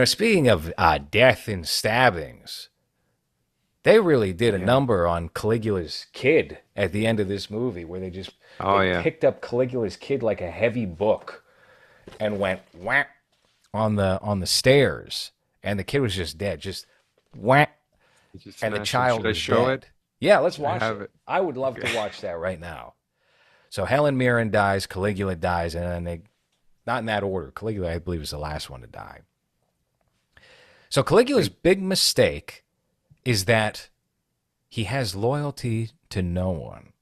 Speaking of death and stabbings, they really did a Yeah. number on Caligula's kid at the end of this movie, where Oh they yeah. picked up Caligula's kid like a heavy book and went whack on the stairs, and the kid was just dead, just whack, You just and the smashed it. child Should I was show it? dead. Yeah, let's I watch have it. it. I would love to Okay. watch that right now. So Helen Mirren dies, Caligula dies, and then they, not in that order. Caligula, I believe, is the last one to die. So Caligula's Wait. big mistake is that he has loyalty to no one.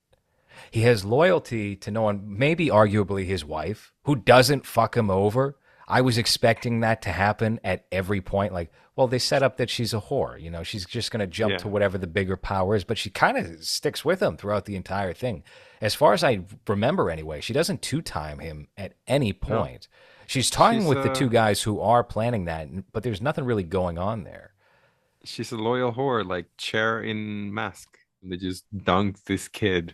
He has loyalty to no one, maybe arguably his wife, who doesn't fuck him over. I was expecting that to happen at every point. Like, well, they set up that she's a whore. She's just going to jump to Yeah. whatever the bigger power is, but she kind of sticks with him throughout the entire thing. As far as I remember, anyway, she doesn't two-time him at any No. point. She's talking She's with the two guys who are planning that, but there's nothing really going on there. she's a loyal whore, like Cher in Mask. They just dunked this kid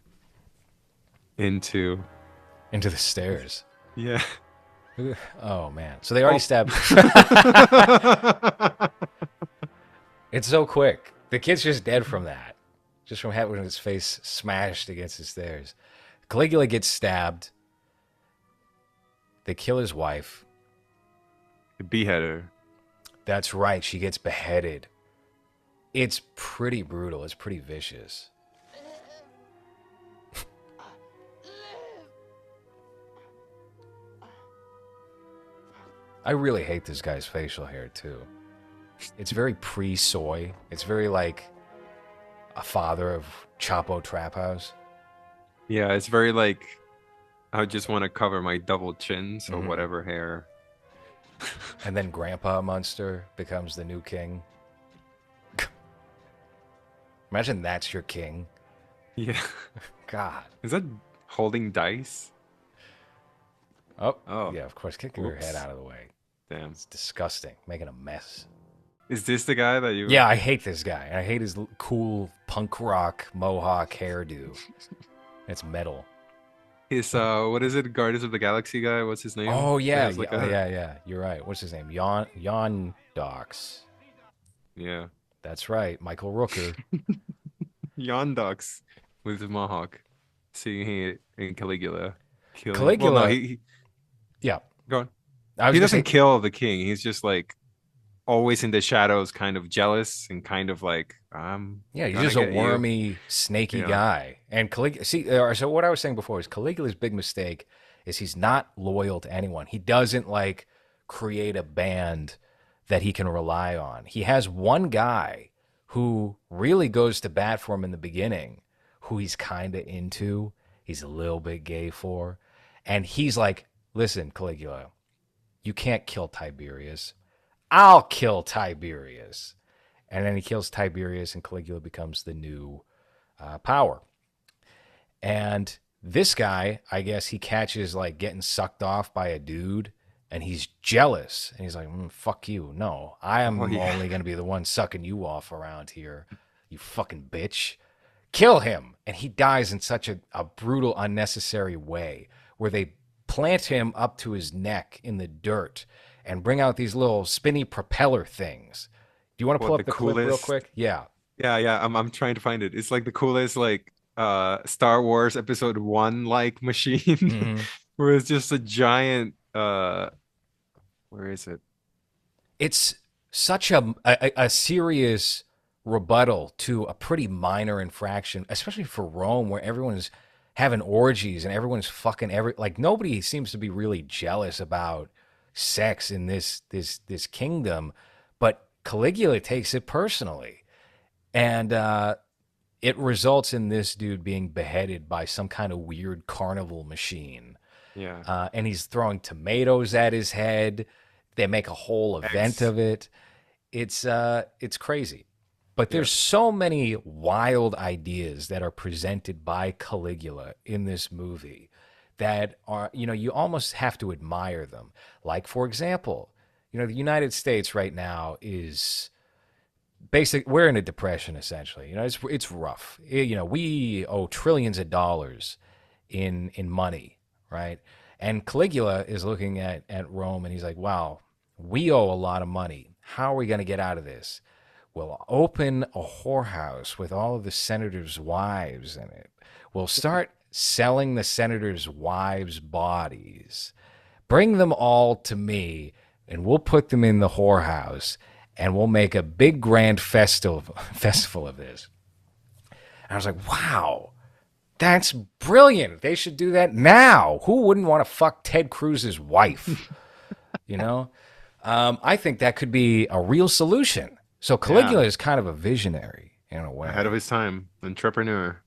into Into the stairs. yeah. Oh, man. So they already Oh. stabbed. It's so quick. The kid's just dead from that. Just from having his face smashed against the stairs. Caligula gets stabbed. They kill his wife. The beheader. That's right. She gets beheaded. It's pretty brutal. It's pretty vicious. I really hate this guy's facial hair, too. It's very pre-soy. It's very like a father of Chapo Trap House. Yeah, it's very like I just want to cover my double chin, so Hmm. whatever hair. And then Grandpa Munster becomes the new king. Imagine that's your king. Yeah. God. Is that holding dice? Oh, Oh, yeah, of course. Kick your head whoops. out of the way. Damn. It's disgusting. Making a mess. Is this the guy that you Yeah, I hate this guy. I hate his cool punk rock mohawk hairdo. It's metal. his what is it? Guardians of the Galaxy guy? What's his name? Oh, That yeah. has Yeah, like oh, a yeah, yeah. You're right. What's his name? Yon Dox. yeah. That's right. Michael Rooker. Yondox with his mohawk. Seeing he in Caligula killing. Well, no, Caligula. he Yeah. go on. I was He going to doesn't say, kill the king. He's just like always in the shadows, kind of jealous and kind of like I'm yeah, he's gonna just a get you. wormy, snaky Yeah. guy. And Caligula, see, so what I was saying before is Caligula's big mistake is he's not loyal to anyone. He doesn't like create a band that he can rely on. He has one guy who really goes to bat for him in the beginning, who he's kind of into, he's a little bit gay for. And he's like, listen, Caligula, you can't kill Tiberius. I'll kill Tiberius. And then he kills Tiberius, and Caligula becomes the new power. And this guy, I guess he catches like getting sucked off by a dude, and he's jealous. And he's like, fuck you. No, I Oh am yeah. only going to be the one sucking you off around here, you fucking bitch. Kill him. And he dies in such a brutal, unnecessary way where they plant him up to his neck in the dirt and bring out these little spinny propeller things. Do you want to pull What up the the clip real coolest quick? Yeah. Yeah, yeah, I'm trying to find it. It's like the coolest like Star Wars episode 1 like machine Hmm. where it's just a giant where is it? It's such a serious rebuttal to a pretty minor infraction, especially for Rome, where everyone's having orgies and everyone's fucking like nobody seems to be really jealous about sex in this kingdom, but Caligula takes it personally, and it results in this dude being beheaded by some kind of weird carnival machine. Yeah. And he's throwing tomatoes at his head. They make a whole event X. of it. It's crazy. But Yeah. there's so many wild ideas that are presented by Caligula in this movie that are, you almost have to admire them. Like, for example, the United States right now is we're in a depression essentially. It's rough. We owe trillions of dollars in money, right? And Caligula is looking at Rome and he's like, wow, We owe a lot of money. How are we going to get out of this? We'll open a whorehouse with all of the senators' wives in it. We'll start selling the senators' wives' bodies. Bring them all to me, and we'll put them in the whorehouse, and we'll make a big grand festival of this. And I was like, wow, that's brilliant. They should do that now. Who wouldn't want to fuck Ted Cruz's wife? You know? I think that could be a real solution. So Yeah, Caligula is kind of a visionary in a ahead of way. his time, entrepreneur.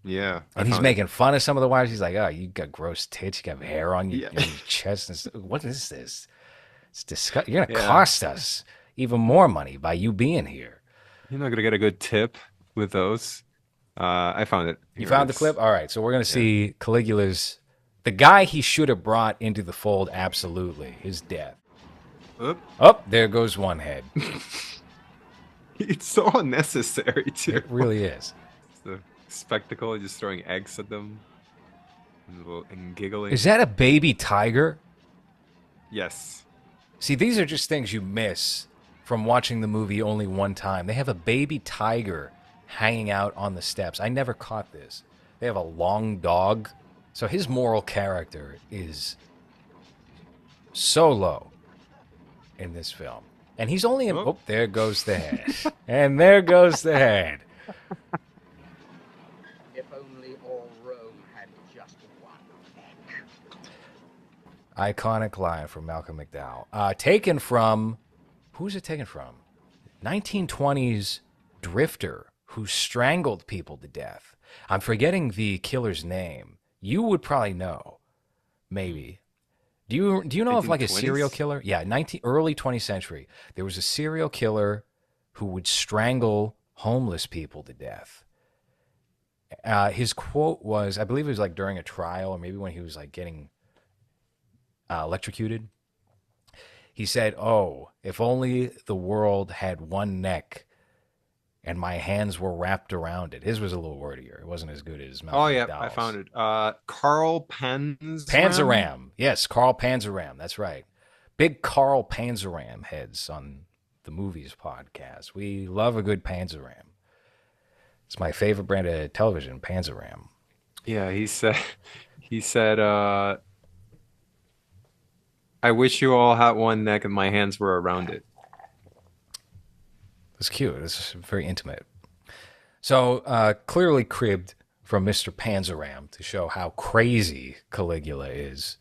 Yeah, I And he's found it. making fun of some of the wives. He's like, oh, you got gross tits. You got hair Yeah, on your chest. What is this? It's disgusting. You're going to yeah. cost us even more money by you being here. You're not gonna get a good tip with those. I found it. You Here found the it's clip? All right. So we're going to yeah. see Caligula's, the guy he should have brought into the fold, absolutely, his death. Oop. Oh, there goes one head. It's so unnecessary too. It really is. It's the spectacle, just throwing eggs at them and Is giggling. that a baby tiger? Yes. See, these are just things you miss from watching the movie only one time. They have a baby tiger hanging out on the steps. I never caught this. They have a long dog. So his moral character is so low in this film. And he's only in. Oh, Oh, there goes the head. And there goes the head. If only all Rome had just one neck. Iconic line from Malcolm McDowell. Taken from. Who's it taken from? 1920s drifter who strangled people to death. I'm forgetting the killer's name. You would probably know, maybe. Do you know of like a serial 1920s? killer? Yeah, early 20th century. There was a serial killer who would strangle homeless people to death. His quote was, I believe it was like during a trial or maybe when he was like getting electrocuted. He said, "Oh, if only the world had one neck and my hands were wrapped around it." His was a little wordier. It wasn't as good as Oh Malcolm yeah, I found McDowell's. it. Carl Panzram. Panzeram. Yes, Carl Panzeram. That's right. Big Carl Panzeram heads on the movies podcast. We love a good Panzeram. It's my favorite brand of television, Panzeram. Yeah, he said, I wish you all had one neck and my hands were around it. It's cute. It's very intimate. So clearly cribbed from Mr. Panzeram to show how crazy Caligula is.